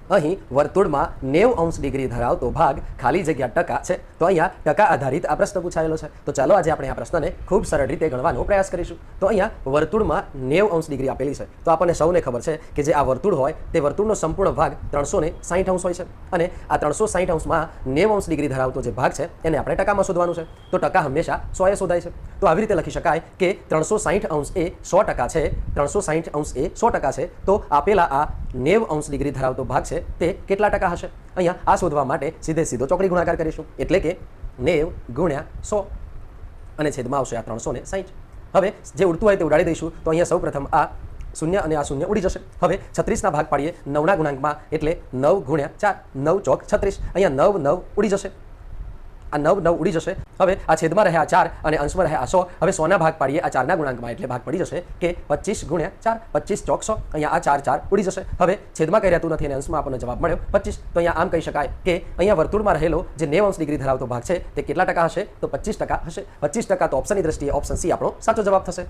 અહીં વર્તુળમાં 90 ડિગ્રી ધરાવતો ભાગ ખાલી જગ્યા ટકા છે. તો અહીંયા ટકા આધારિત આ પ્રશ્ન પૂછાયેલો છે. તો ચાલો આજે આપણે આ પ્રશ્નને ખૂબ સરળ રીતે ગણવાનો પ્રયાસ કરીશું. તો અહીંયા વર્તુળમાં 90 ડિગ્રી આપેલી છે. તો આપણને સૌને ખબર છે કે જે આ વર્તુળ હોય તે વર્તુળનો સંપૂર્ણ ભાગ 360 હોય છે અને આ 360 90 ડિગ્રી ધરાવતો જે ભાગ છે એને આપણે ટકામાં શોધવાનું છે. તો ટકા હંમેશા 100 એ શોધાય છે. તો આવી રીતે લખી શકાય કે 360 એ 100% છે. 360 એ 100% છે. તો આપેલા આ 90 ડિગ્રી ધરાવતો ભાગ છે તે કેટલા ટકા હશે? અહીંયા આ શોધવા માટે સીધો ચોકડી ગુણાકાર કરીશું. એટલે કે 90 ગુણ્યા 100 અને છેદમાં આવશે આ 360. હવે જે ઉડતું હોય તે ઉડાડી દઈશું. તો અહીંયા સૌપ્રથમ આ શૂન્ય અને આ શૂન્ય ઉડી જશે. હવે 36ના ભાગ પાડીએ 9ના ગુણાંકમાં એટલે 9 ગુણ્યા 4, 9 ચોક 36. અહીંયા 9 ઉડી જશે. આ 9 ઉડી જશે. હવે આ છેદમાં રહે આ 4 અને અંશમાં રહે આ 100. હવે 100ના ભાગ પાડીએ આ 4ના ગુણાંકમાં એટલે ભાગ પડી જશે કે 25 ગુણ્યા 4, 25 ચોક 100. અહીંયા આ 4 ઉડી જશે. હવે છેદમાં કંઈ રહેતું નથી અને અંશમાં આપણને જવાબ મળ્યો 25. તો અહીંયા આમ કહી શકાય કે અહીંયા વર્તુળમાં રહેલો જે 90 ડિગ્રી ધરાવતો ભાગ છે તે કેટલા ટકા હશે? તો 25% હશે. 25% તો ઓપ્શનની દ્રષ્ટિએ ઓપ્શન સી આપણો સાચો જવાબ થશે.